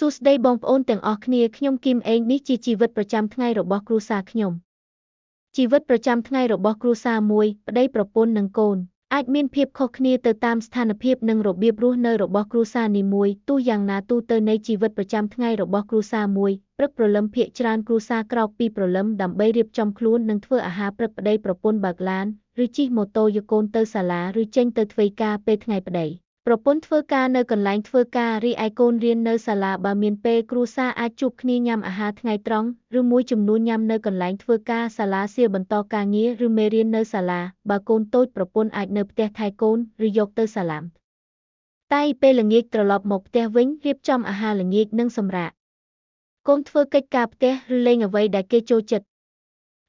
សួស្តីបងប្អូនទាំងអស់គ្នាខ្ញុំគីមអេងនេះជាជីវិតប្រចាំថ្ងៃរបស់គ្រួសារខ្ញុំជីវិតប្រចាំថ្ងៃរបស់គ្រួសារមួយប្តីប្រពន្ធនិងកូនអាចមានភាពខុសគ្នាទៅតាមស្ថានភាពនិងរបៀបរស់នៅរបស់គ្រួសារនីមួយទោះយ៉ាងណាទូទៅនៃជីវិតប្រចាំថ្ងៃរបស់គ្រួសារមួយព្រឹកព្រលឹមភាគច្រើនគ្រួសារក្រោកពីព្រលឹមដើម្បីរៀបចំខ្លួននិងធ្វើអាហារព្រឹកប្តីប្រពន្ធបើកឡានឬជិះម៉ូតូយកកូនទៅសាលាឬចេញទៅធ្វើការពេលថ្ងៃប្តីប្រពន្ធធ្វើការនៅកន្លែងធ្វើការរីឯកូនរៀននៅសាលាបើមានពេលគ្រួសារអាចជួបគ្នាញ៉ាំអាហារថ្ងៃត្រង់ឬមួយចំនួនញ៉ាំនៅកន្លែងធ្វើការសាលាសៀលបន្តការងារឬមេរៀននៅសាលាបើកូនតូចប្រពន្ធអាចនៅផ្ទះថែកូនឬយកទៅសាលាតែពេលល្ងាចត្រឡប់មកផ្ទះវិញរៀបចំអាហារល្ងាចនិងសម្រាកកូនធ្វើកិច្ចការផ្ទះឬលេងអ្វីដែលគេចូលចិត្ត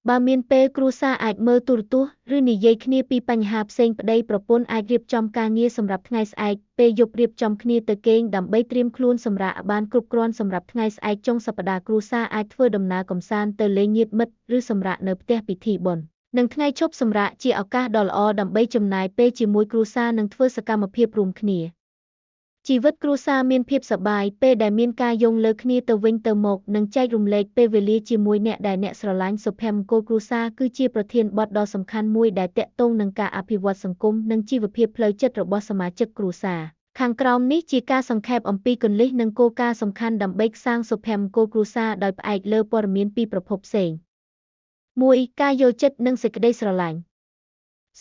បើមានពេលគ្រួសារអាចមើលទូរទស្សន៍ឬនិយាយគ្នាពីបញ្ហាផ្សេងប្តីប្រពន្ធអាចរៀបចំការងារសម្រាប់ថ្ងៃស្អែកពេលយប់រៀបចំគ្នាទៅគេងដើម្បីត្រៀមខ្លួនសម្រាប់បានគ្រប់គ្រាន់សម្រាប់ថ្ងៃស្អែកចុងសប្តាហ៍គ្រួសារអាចធ្វើដំណើរកម្សាន្តទៅលេងញាតិមិត្តឬសម្រាកនៅផ្ទះពិធីបុណ្យនិងថ្ងៃឈប់សម្រាកជាឱកាសដ៏ល្អដើម្បីចំណាយពេលជាមួយគ្រួសារនិងធ្វើសកម្មភាពរួមគ្នាជីវិតគ្រួសារមានភាពសប្បាយពេលដែលមានការយោងលើគ្នាទៅវិញទៅមកនិងចែករំលែកពេលវេលាជាមួយអ្នកដែលអ្នកស្រឡាញ់សុភមង្គលគ្រួសារគឺជាប្រធានបទដ៏សំខាន់មួយដែលទាក់ទងនឹងការអភិវឌ្ឍសង្គមនិងជីវភាពផ្លូវចិត្តរបស់សមាជិកគ្រួសារខាងក្រោមនេះជាការសង្ខេបអំពីគន្លឹះនិងគោលការណ៍សំខាន់ដើម្បីកសាងសុភមង្គលគ្រួសារដោយផ្អែកលើព័ត៌មានពីប្រភពផ្សេង 1. ការយល់ចិត្តនិងសេចក្តីស្រឡាញ់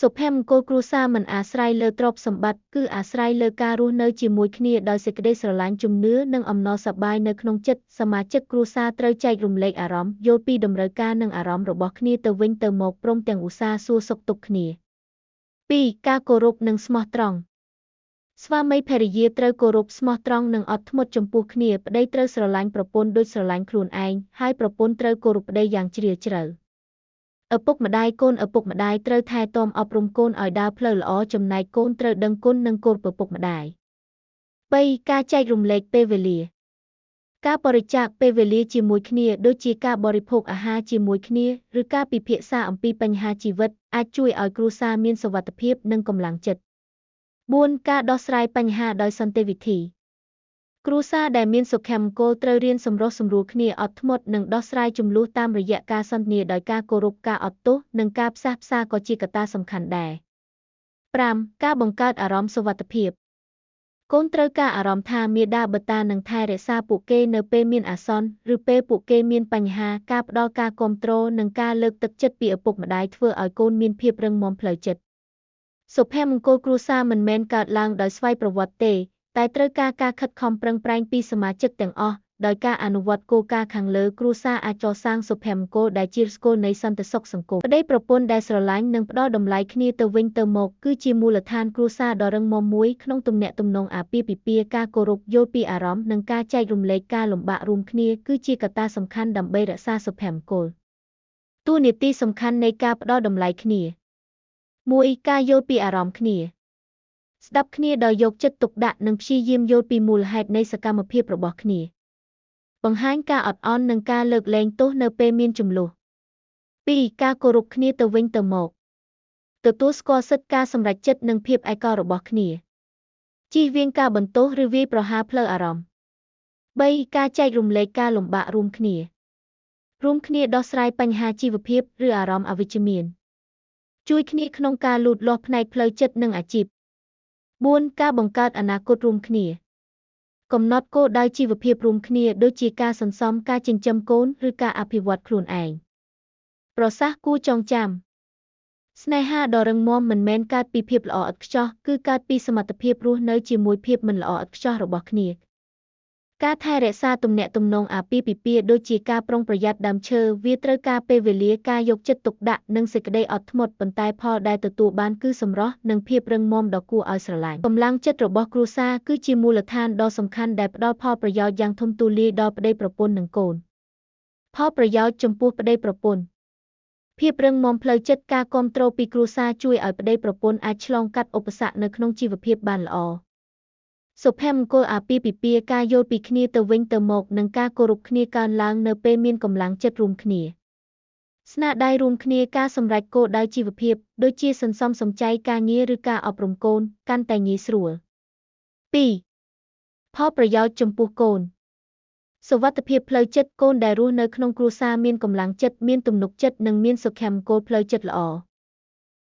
សុភមង្គលគ្រួសារមិនអាស្រ័យលើទ្រព្យសម្បត្តិគឺអាស្រ័យលើការរស់នៅជាមួយគ្នាដោយសេចក្តីស្រឡាញ់ជំនឿនិងអំណរសប្បាយនៅក្នុងចិត្តសមាជិកគ្រួសារត្រូវចែករំលែកអារម្មណ៍យល់ពីតម្រូវការនិងអារម្មណ៍របស់គ្នាទៅវិញទៅមកព្រមទាំងឧស្សាហ៍សួរសុខទុក្ខគ្នា 2. ការគោរពនិងស្មោះត្រង់ស្វាមីភរិយាត្រូវគោរពស្មោះត្រង់និងអត់ធ្មត់ចំពោះគ្នាប្តីត្រូវស្រឡាញ់ប្រពន្ធដូចស្រឡាញ់ខ្លួនឯងហើយប្រពន្ធត្រូវគោរពប្តីយ៉ាងជ្រាលជ្រៅឪពុកម្ដាយកូនឪពុកម្ដាយត្រូវថែទាំអប់រំកូនឲ្យដើរផ្លូវល្អចំណែកកូនត្រូវដឹងគុណនិងគោរពឪពុកម្ដាយ 3. ការចែករំលែកពេលវេលាការបរិច្ចាគពេលវេលាជាមួយគ្នាដូចជាការបរិភោគអាហារជាមួយគ្នាឬការពិភាក្សាអំពីបញ្ហាជីវិតអាចជួយឲ្យគ្រួសារមានសុវត្ថិភាពនិងកម្លាំងចិត្ត 4. ការដោះស្រាយបញ្ហាដោយសន្តិវិធីគ្រួសារដែលមានសុភមង្គលត្រូវរៀនសម្រុះសម្រួលគ្នាអត់ធ្មត់និងដោះស្រាយជម្លោះតាមរយៈការសន្ទនាដោយការគោរពការអត់ទោសនិងការផ្សះផ្សាក៏ជាកត្តាសំខាន់ដែរ 5. ការបង្កើតអារម្មណ៍សុវត្ថិភាពកូនត្រូវការអារម្មណ៍ថាមាតាបិតានឹងថែរក្សាពួកគេនៅពេលមានអាសន្នឬពេលពួកគេមានបញ្ហាការផ្ដល់ការគាំទ្រនិងការលើកទឹកចិត្តពីឪពុកម្ដាយធ្វើឲ្យកូនមានភាពរឹងមាំផ្លូវចិត្តសុភមង្គលគ្រួសារមិនមែនកើតឡើងដោយស្វ័យប្រវត្តិទេតែត្រូវការការខិតខំប្រឹងប្រែងពីសមាជិកទាំងអស់ដោយការអនុវត្តគោលការណ៍ខាងលើគ្រួសារអាចកសាងសុភមង្គលដែលជាស្គលនៃសន្តិសុខសង្គមប្តីប្រពន្ធដែលស្រឡាញ់និងផ្ដល់តម្លៃគ្នាទៅវិញទៅមកគឺជាមូលដ្ឋានគ្រួសារដ៏រឹងមាំមួយក្នុងទំនាក់ទំនងអាពាហ៍ពិពាហ៍ការគោរពយល់ពីអារម្មណ៍និងការចែករំលែកការលំបាករួមគ្នាគឺជាកត្តាសំខាន់ដើម្បីរក្សាសុភមង្គលតួនាទីសំខាន់នៃការផ្ដល់តម្លៃគ្នា 1. ការយល់ពីអារម្មណ៍គ្នាស្ដាប់គ្នាដោយយកចិត្តទុកដាក់និងព្យាយាមយល់ពីមូលហេតុនៃសកម្មភាពរបស់គ្នាបង្ហាញការអត់ឱននិងការលើកលែងទោសនៅពេលមានជម្លោះ 2. ការគោរពគ្នាទៅវិញទៅមកទទួលស្គាល់សិទ្ធិការសម្រេចចិត្តនិងភាពឯកោរបស់គ្នាជៀសវាងការបន្ទោសឬវាយប្រហារផ្លូវអារម្មណ៍ 3. ការចែករំលែកការលំបាករួមគ្នាដោះស្រាយបញ្ហាជីវភាពឬអារម្មណ៍អវិជ្ជមានជួយគ្នាក្នុងការលូតលាស់ផ្នែកផ្លូវចិត្តនិងអាជីព 4. ការបង្កើតអនាគតរួមគ្នាកំណត់គោលដៅជីវភាពរួមគ្នាដូចជាការសន្សំការចិញ្ចឹមកូនឬការអភិវឌ្ឍខ្លួនឯងប្រសាសន៍គួរចងចាំស្នេហាដ៏រឹងមាំមិនមែនកើតពីភាពល្អឥតខ្ចោះគឺកើតពីសមត្ថភាពរស់នៅជាមួយភាពមិនល្អឥតខ្ចោះរបស់គ្នាការថែរក្សាទំនាក់ទំនងអាពាហ៍ពិពាហ៍ដូចជាការប្រុងប្រយ័ត្នដើមឈើវាត្រូវការពេលវេលាការយកចិត្តទុកដាក់និងសេចក្តីអត់ធ្មត់ប៉ុន្តែផលដែលទទួលបានគឺសម្រស់និងភាពរឹងមាំដ៏គួរឲ្យស្រឡាញ់កម្លាំងចិត្តរបស់គ្រួសារគឺជាមូលដ្ឋានដ៏សំខាន់ដែលផ្ដល់ផលប្រយោជន៍យ៉ាងធំទូលាយដល់ប្តីប្រពន្ធនិងកូនផលប្រយោជន៍ចំពោះប្តីប្រពន្ធភាពរឹងមាំផ្លូវចិត្តការគាំទ្រពីគ្រួសារជួយឲ្យប្តីប្រពន្ធអាចឆ្លងកាត់ឧបសគ្គនៅក្នុងជីវភាពបានល្អសុភមង្គលអាពាហ៍ពិពាហ៍ការយល់ពីគ្នាទៅវិញទៅមកនិងការគោរពគ្នាកើនឡើងនៅពេលមានកម្លាំងចិត្តរួមគ្នាស្នាដៃរួមគ្នាការសម្រេចគោលដៅជីវភាពដូចជាសន្សំសំចៃការងារឬការអប់រំកូនកាន់តែងាយស្រួល 2. ផលប្រយោជន៍ចំពោះកូន សុវត្ថិភាពផ្លូវចិត្តកូនដែលរស់នៅក្នុងគ្រួសារមានកម្លាំងចិត្តមានទំនុកចិត្តនិងមានសុភមង្គលផ្លូវចិត្តល្អ